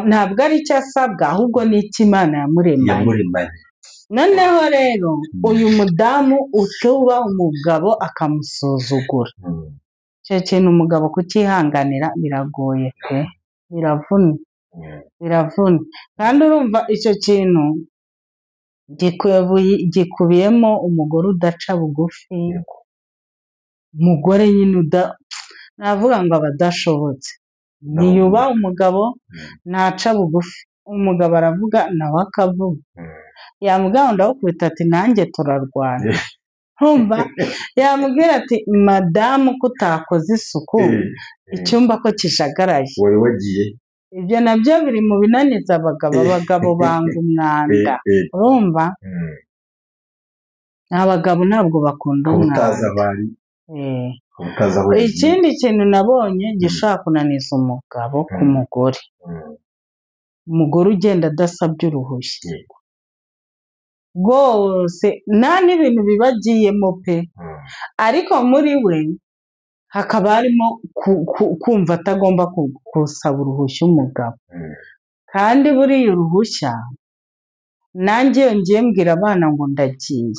ntabwo ari icyo asabwa, ahubwo ni icyo Imana yamuremanye. Noneho rero uyu mudamu utubaha umugabo akamusuzugura, icyo kintu umugabo kucyihanganira biragoye pe, biravuna. Kandi urumva icyo kintu gikubiyemo umugore udaca bugufi, umugore nyine navuga ngo aba adashobotse, ntiyubaha umugabo, ntaca bugufi. Umugabo aravuga nawe akavuga, yamubwira ngo ndagukubita ati nanjye turarwana. Yamubwira ati madamu ko utakoze isuku, icyumba ko kijagaraye, wari wagiye. Ibyo nabyo biri mu binaniza abagabo. Abagabo banga umwanda, urumva abagabo ntabwo bakunda umwanda. Ikindi kintu nabonye gishobora kunaniza umugabo ku mugore, umugore ugenda adasabye uruhushya rwose, nta n'ibintu bibagiyemo pe, ariko muri we hakaba harimo kumva atagomba gusaba uruhushya umugabo. Kandi buriya uruhushya, nanjye iyo ngiye mbwira abana ngo ndagiye,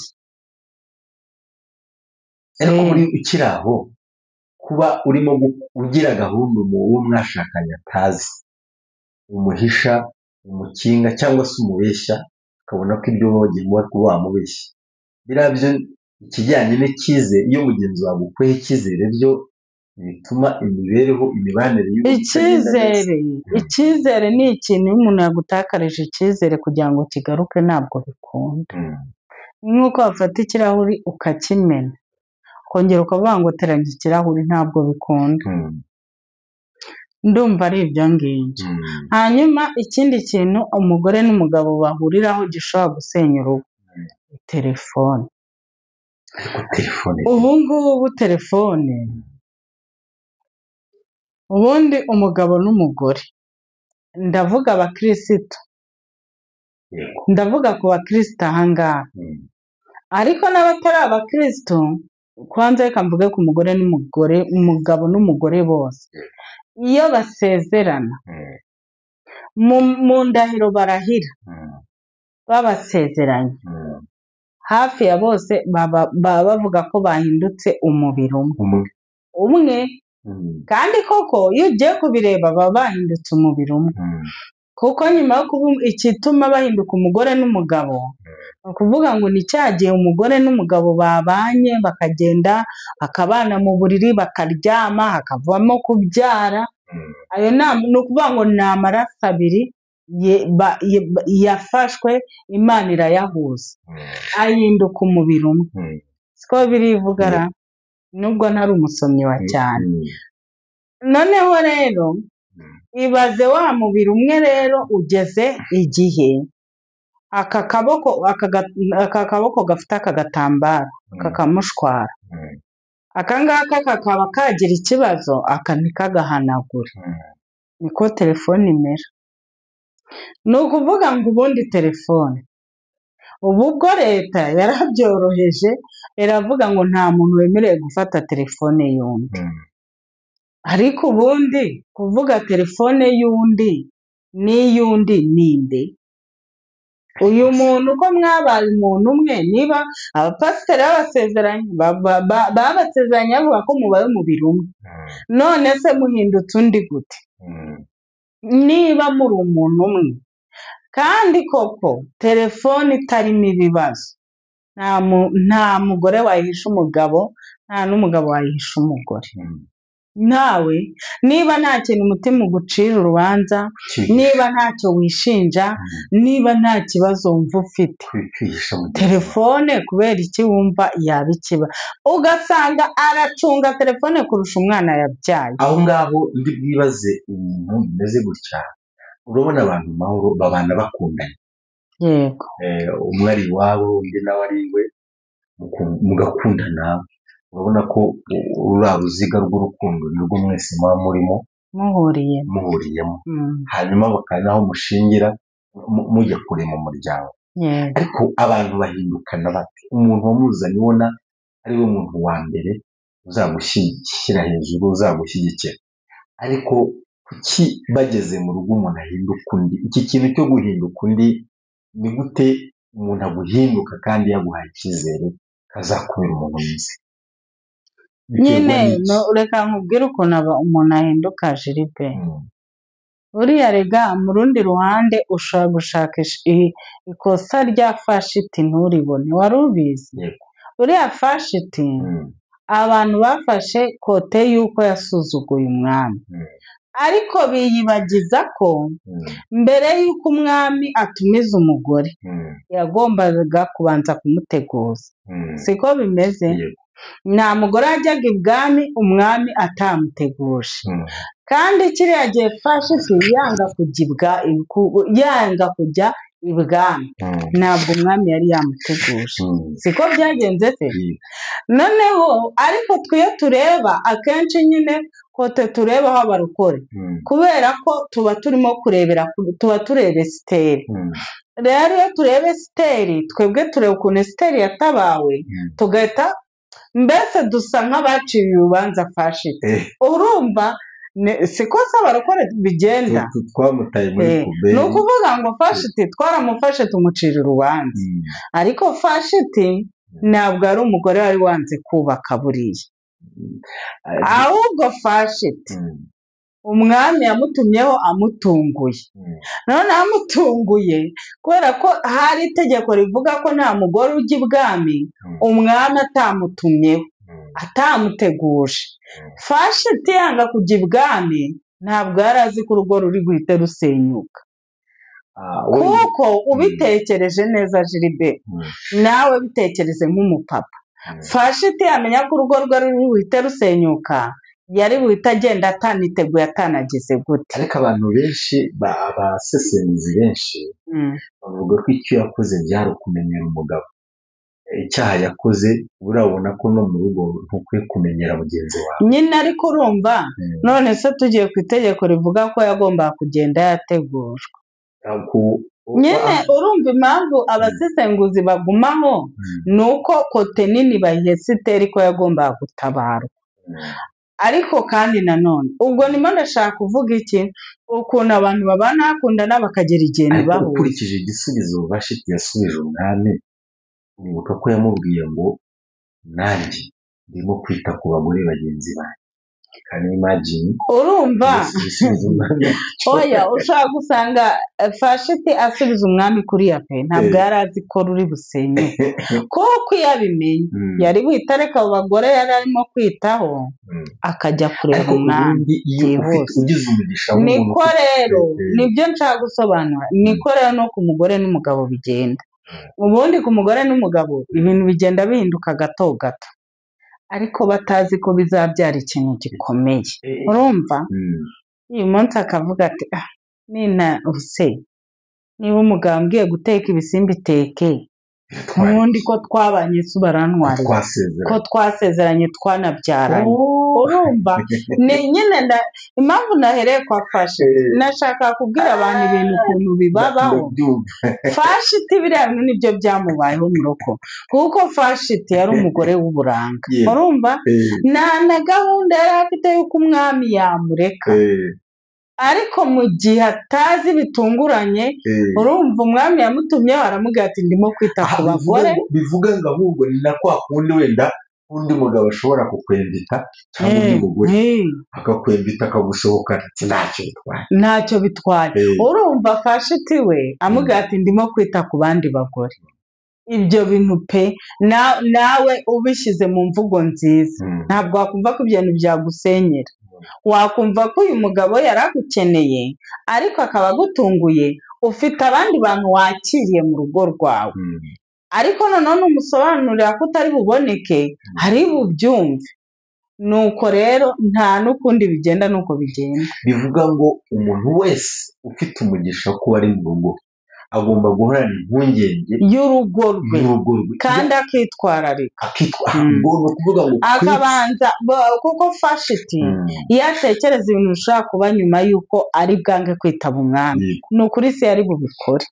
ariko muri ukiri aho kuba urimo ugira gahunda uwo mwashakanye atazi, umuhisha, umukinga cyangwa se umubeshya, ukabona ko ibyo wagiye kuba wamubeshya, biriya byo ikijyanye n'icyizere, iyo mugenzi wawe agukuyeho icyizere byo bituma imibereho, imibanire icyizere ni ikintu, iyo umuntu yagutakarije icyizere kugira ngo kigaruke ntabwo bikunda. Nk'uko wafata ikirahuri ukakimena ukongera ukavuga ngo teranya ikirahuri, ntabwo bikunda. Ndumva ari ibyo ngibyo. Hanyuma ikindi kintu umugore n'umugabo bahuriraho gishobora gusenya urugo, telefone. Ubu ngubu telefone, ubundi umugabo n'umugore, ndavuga abakirisitu, ndavuga ku bakirisitu ahangaha, ariko n'abatari abakirisitu, kwanza reka mvuge ku mugore n'umugore, umugabo n'umugore bose, iyo basezerana mu ndahiro barahira babasezeranye, hafi ya bose baba bavuga ko bahindutse umubiri umwe. Kandi koko iyo ugiye kubireba baba bahindutse umubiri umwe, kuko nyuma yo kuba igituma bahinduka umugore n'umugabo, ni ukuvuga ngo ni cya gihe umugore n'umugabo babanye bakagenda bakabana mu buriri bakaryama hakavamo kubyara. Ayo ni ukuvuga ngo ni amaraso abiri yafashwe, Imana irayahuza ahinduka umubiri umwe. Siko birivugara, nubwo ntari umusomyi wa cyane. Noneho rero ibaze wa mubiri umwe rero ugeze igihe aka kaboko gafite aka gatambaro kakamushwara, aka ngaka kakaba kagira ikibazo, aka ntikagahanagure. Niko telefone imera. Ni ukuvuga ngo ubundi telefone, ubu ubwo leta yarabyoroheje, iravuga ngo nta muntu wemerewe gufata telefone y'undi. Ariko ubundi kuvuga telefone y'undi n'iy'undi ninde? Uyu muntu ko mwabaye umuntu umwe, niba abapasiteri babasezeranye bavuga ko mubaye umubiri umwe, none se muhindutse undi gute niba muri umuntu umwe? Kandi koko telefone itarimo ibibazo, nta mugore wayihisha umugabo, nta n'umugabo wayihisha umugore. Nawe niba nta kintu umutima ugucira urubanza, niba ntacyo wishinja, niba nta kibazo wumva ufite, telefone kubera iki wumva yaba ikiba? Ugasanga aracunga telefone kurusha umwana yabyaye. Aho ngaho ndi bwibaze ibintu bimeze gutya, urabona abantu mahoro babana bakundanye, yego, umwe ari iwabo undi nawe ari iwe, mugakundana, urabona ko uriya ruziga rw'urukundo nirwo mwese muba murimo muhuriyemo, hanyuma bakanaho mushingira mujya kure mu muryango. Ariko abantu bahindukana bati, umuntu wamuzanye ubona ari we muntu wa mbere uzagushyira hejuru, uzagushyigikira, ariko kuki bageze mu rugo umuntu ahinduka undi? Iki kintu cyo guhinduka undi, ni gute umuntu aguhinduka kandi yaguhaye icyizere kazakubera umuntu mwiza? Nyine reka nkubwire ukuntu umuntu ahinduka Jiribe. Uriya rega mu rundi ruhande ushobora gushakisha ikosa rya fashiti nturibone, wari ubizi? Uriya fashiti abantu bafashe kote y'uko yasuzuguye umwami, ariko biyibagiza ko mbere y'uko umwami atumiza umugore yagombaga kubanza kumuteguza. Siko bimeze? Nta mugore wajyaga ibwami umwami atamuteguje. Kandi kiriya gihe fashiti yanga kujya ibwami, ntabwo umwami yari yamuteguje. Siko byagenze se? Noneho ariko twiyo tureba akenshi nyine kote turebaho abarokore, kubera ko tuba turimo tuba tureba Esiteri. Rero iyo tureba Esiteri, twebwe tureba ukuntu Esiteri yatabawe, tugahita mbese dusa nk'abaciye urubanza fashiti. Urumva siko se abarokore bigenda? Twamutaye muri puberi. Ni ukuvuga ngo fashiti twaramufashe tumucira urubanza, ariko fashiti ntabwo ari umugore wari wanze kubaka buriya, ahubwo Vashiti umwami yamutumyeho amutunguye, none amutunguye kubera ko hari itegeko rivuga ko nta mugore ujya ibwami umwami atamutumyeho, atamuteguje. Vashiti yanga kujya ibwami ntabwo yari azi ko urugo ruri guhita rusenyuka, kuko ubitekereje neza Gilbert, nawe bitekereze nk'umupapa, Vashiti yamenya ko urugo rwe ruri buhite rusenyuka, yari buhite agenda ataniteguye atanagize gute. ariko abantu benshi abasesenguzi benshi bavuga ko icyo yakoze byari ukumenyera umugabo, icyaha yakoze urabona ko no mu rugo ntukwiye kumenyera mugenzi wawe nyine. ariko urumva none se tugiye ku itegeko rivuga ko yagombaga kugenda yategujwe, nyine urumva impamvu abasesenguzi bagumaho ni uko kote nini bayihese Esiteri ko yagombaga gutabarwa. Ariko kandi nanone ubwo ndimo ndashaka kuvuga iki, ukuntu abantu babana bakundana bakagera igihe ntibahuze. ukurikije igisubizo Vashiti yasubije umwami, uribuka ko yamubwiye ngo nanjye ndimo kwita ku bagore bagenzi banjye, kandi imagine urumva oya ushaka gusanga Vashiti asubiza umwami kuriya pe ntabwo yari azi ko ruri busenye, kuko iyo abimenye yari buhita areka abo bagore yari arimo kwitaho akajya kureba umwami byihuse. Niko rero nibyo nshaka gusobanura, niko rero no ku mugore n'umugabo bigenda. Ubundi ku mugore n'umugabo ibintu bigenda bihinduka gato gato, ariko batazi ko bizabyara ikintu gikomeye. Urumva uyu munsi akavuga ati nina use niba umugabo ambwiye guteka ibisimba iteke, ubundi ko twabanye se barantwarira ko twasezeranye twanabyaranye. Urumva nyine impamvu nahereye kwa Vashiti nashaka kubwira abantu ibintu ukuntu bibabaho. Vashiti biriya bintu nibyo byamubayeho mu rugo, kuko Vashiti yari umugore w'uburanga. Urumva nta na gahunda yari afite y'uko umwami yamureka, ariko mu gihe atazi bitunguranye, urumva umwami yamutumyeho aramubwira ati ndimo kwita ku bagore. bivuga ngo ahubwo ni na kwa kundi wenda undi mugabo ashobora kukwembita cyangwa undi mugore akakwembita akagusohokana, ntacyo bitwaye. Urumva Vashiti we amubwira ati ndimo kwita ku bandi bagore. Ibyo bintu pe nawe ubishyize mu mvugo nziza ntabwo wakumva ko ibyo bintu byagusenyera, wakumva ko uyu mugabo yari agukeneye ariko akaba agutunguye, ufite abandi bantu wakiriye mu rugo rwawe, ariko noneho umusobanurira ko utari buboneke hari bubyumve. Nuko rero nta n'ukundi bigenda, nuko bigenda. Bivuga ngo umuntu wese ufite umugisha wo kuba ari mu rugo agomba guhorana impungenge y'urugo rwe kandi akitwararika, akabanza kuko Vashiti iyo atekereza ibintu bishobora kuba nyuma y'uko ari bwange kwitaba umwami, ni ukuri se yari bubikore.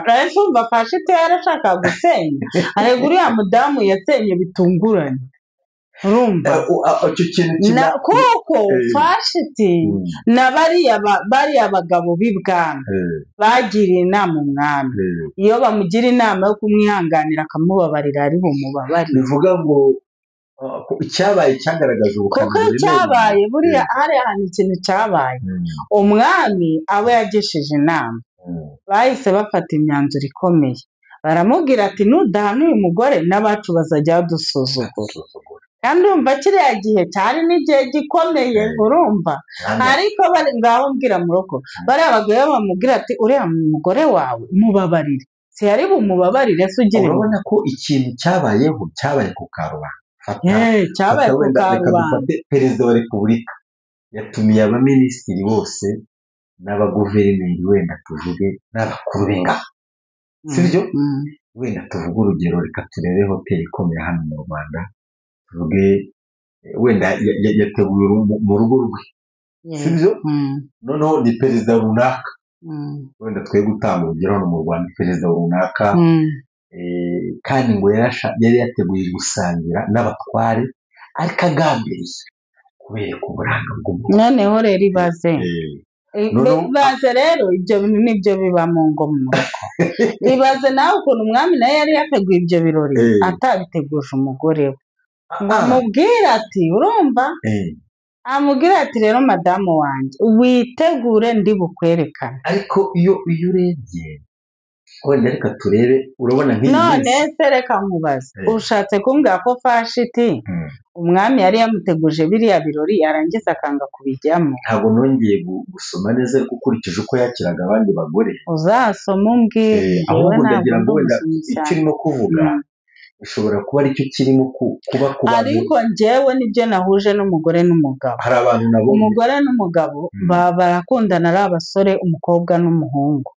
Rero umva Vashiti yarashaka gusenya, arega uriya mudamu yasenye bitunguranye. Urumva kuko Vashiti na bariya bagabo b'ibwami bagiriye inama umwami, iyo bamugira inama yo kumwihanganira akamubabarira ari bumubabarire. Bivuga ngo icyabaye cyagaragaje ubukana, kuko cyabaye buriya hari ahantu ikintu cyabaye, umwami abo yagishije inama bahise bafata imyanzuro ikomeye, baramubwira ati nudahana uyu mugore n'abacu bazajya badusuzugura. kandi urumva kiriya gihe cyari n'igihe gikomeye, urumva ariko ngaho mbwira mu rugo bariya bagore bamubwira ati uriya mugore wawe mubabarire, si yari bumubabarire se ugire. urabona ko ikintu cyabayeho cyabaye ku karubanda. cyabaye ku karubanda. Perezida wa repubulika yatumiye abaminisitiri bose n'abaguverineri, wenda tuvuge n'abakuru b'ingabo, sibyo? wenda tuvuge urugero, reka turebe hoteli ikomeye hano mu Rwanda, tuvuge wenda yateguye mu rugo rwe, sibyo? noneho ni perezida runaka, wenda twe gutanga urugero hano mu Rwanda, perezida runaka kandi ngo yari yateguye gusangira n'abatware, ariko agambiriye kubereka uburanga bw'umuntu. noneho rero ibaze Ibaze rero ibyo bintu nibyo biba mu ngo mu rugo. Ibaze nawe ukuntu umwami nawe yari yateguye ibyo birori atabiteguje umugore we, ngo amubwire ati urumva, amubwire ati rero madamu wanjye witegure ndi bukwerekane. Ariko iyo urebye wenda reka turebe, urabona nk'iyi none se reka nkubaze, ushatse kumbwira ko Vashiti umwami yari yamuteguje biriya birori yarangiza akanga kubijyamo? Ntabwo nongeye gusoma neza ariko ukurikije uko yakiraga abandi bagore uzasoma umbwire. ahubwo ndagira ngo wenda icyo urimo kuvuga bishobora kuba aricyo kirimo kuba ku bantu. Ariko njyewe nibyo nahuje n'umugore n'umugabo. Hari abantu nabo umugore n'umugabo barakundana ari abasore, umukobwa n'umuhungu,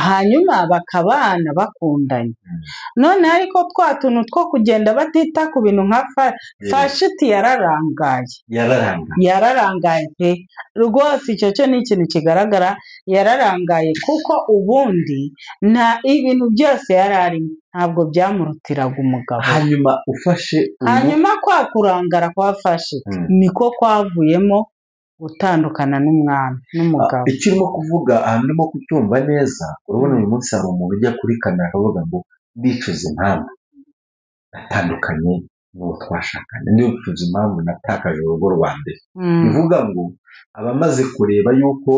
hanyuma bakabana bakundanye. none ariko twa tuntu two kugenda batita ku bintu nka Vashiti yararangaye pe rwose. icyo cyo ni ikintu kigaragara, yararangaye kuko ubundi nta ibintu byose yari arimo ntabwo byamurutiraga umugabo. hanyuma kwa kurangara kwa Vashiti niko kwavuyemo gutandukana n'umwami n'umugabo. Icyo urimo kuvuga ahantu urimo kucyumva neza, urabona uyu munsi hari umuntu ujya kuri kamera akavuga ngo ndicuza impamvu natandukanye n'uwo twashakanye, ndicuza impamvu natakaje urugo rwa mbere. bivuga ngo aba amaze kureba yuko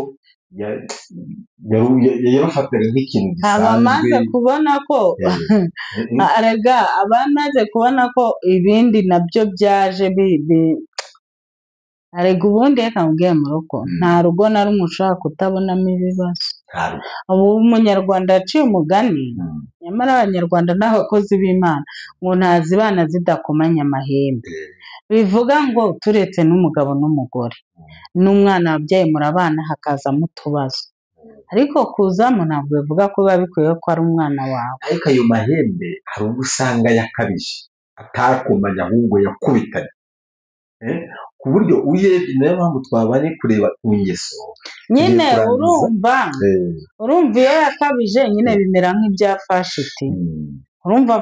yarufataga nk'ikintu gisanzwe, abamaze kubona ko arega abamaze kubona ko ibindi nabyo byaje arega ubundi reka nkubwiye mu rugo nta rugo na rumwe ushobora kutabonamo ibibazo. ubu umunyarwanda yaciye umugani, nyamara abanyarwanda ni abakozi b'Imana, ngo ntazibana zidakomanya amahembe. bivuga ngo turetse n'umugabo n'umugore n'umwana wabyaye murabana hakazamo utubazo, ariko kuzamo ntabwo bivuga ko biba bikwiye ko ari umwana wawe. ariko ayo mahembe hari ubwo usanga yakabije, atakomanya ahubwo yakubitanye, ku buryo urebye niyo mpamvu twabanye kureba ku ngeso nyine. urumva iyo yakabije nyine bimera nk'ibya Vashiti. urumva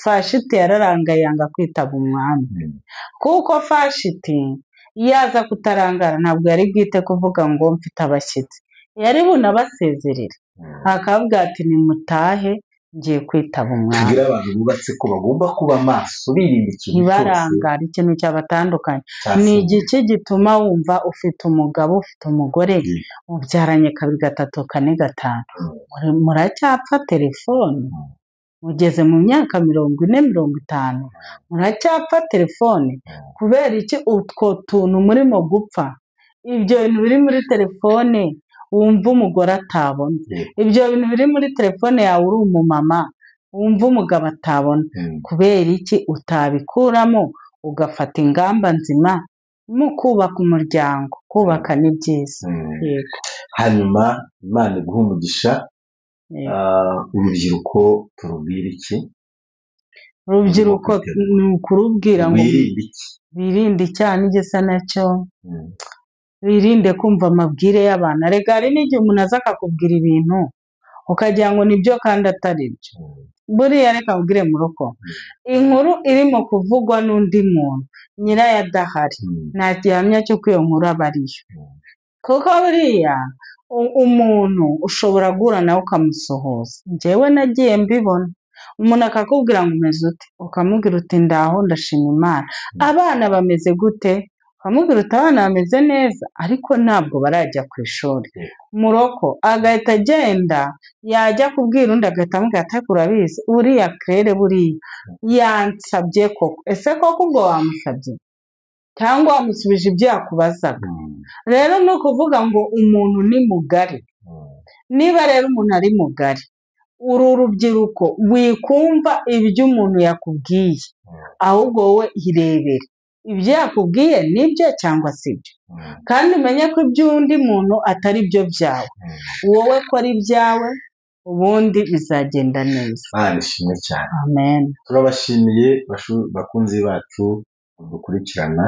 Vashiti yararangaye yanga kwitaba umwami, kuko Vashiti iyo aza kutarangara ntabwo yari bwite kuvuga ngo mfite abashyitsi, yari bunabasezerera akavuga ati nimutahe ngiye kwitaba umwami. tubwire abantu bubatse ko bagomba kuba maso birinda ikintu cyose, ntibarangare ikintu cyabatandukanye. ni igiki gituma wumva ufite umugabo ufite umugore mubyaranye 2, 3, 4, 5 muracyapfa telefone, mugeze mu myaka 40, 50 muracyapfa telefone? kubera iki utwo tuntu murimo gupfa? ibyo bintu biri muri telefone wumva umugore atabona, ibyo bintu biri muri telefone yawe uri umumama wumva umugabo atabona, kubera iki utabikuramo ugafata ingamba nzima mu kubaka umuryango? kubaka ni byiza. yego. hanyuma Imana iguha umugisha. urubyiruko turubwira iki? urubyiruko ni ukurubwira ngo birinde icyaha n'igisa nacyo, birinde kumva amabwire y'abantu. reka hari n'igihe umuntu aza akakubwira ibintu ukagira ngo nibyo kandi atari byo. buriya reka nkubwire mu rugo, inkuru irimo kuvugwa n'undi muntu nyirayo adahari nta gihamya cy'uko iyo nkuru aba ariyo, kuko buriya umuntu ushobora guhura nawe ukamusuhuza. njyewe nagiye mbibona, umuntu akakubwira ngo umeze ute, ukamubwira uti ndaho ndashima Imana. abana bameze gute, ukamubwira uti abana bameze neza, ariko ntabwo barajya ku ishuri. muroko agahita agenda, yajya kubwira undi agahita amubwira ati urabizi uriya Claire buriya yansabye koko. ese koko ubwo wamusabye cyangwa wamusubije ibyo yakubazaga? rero ni ukuvuga ngo umuntu ni mugari. niba rero umuntu ari mugari, uru rubyiruko wikumva ibyo umuntu yakubwiye, ahubwo wowe irebere ibyo yakubwiye nibyo cyangwa si byo, kandi umenye ko iby'undi muntu atari byo byawe, wowe ko ari ibyawe, ubundi bizagenda neza. Ishimwe cyane. amen. turabashimiye bakunzi bacu dukurikirana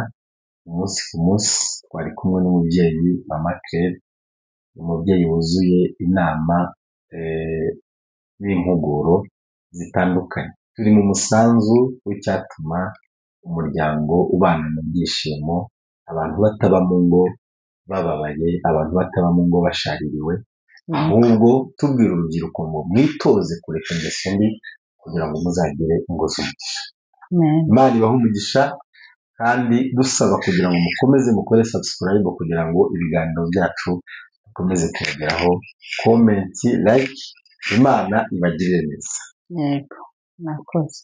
umunsi ku munsi. twari kumwe n'umubyeyi Mama Claire, umubyeyi wuzuye inama n'impuguro zitandukanye. turi mu musanzu w'icyatuma umuryango ubana mu byishimo, abantu bataba mu ngo bababaye, abantu bataba mu ngo bashaririwe, ahubwo tubwira urubyiruko ngo mwitoze kureka ingeso mbi kugira ngo muzagire ingo z'umugisha. Imana ibahe umugisha, kandi dusaba kugira ngo mukomeze mukore subscribe kugira ngo ibiganiro byacu bikomeze kubageraho, comment, like. Imana ibagirire neza. Yego, nakoze.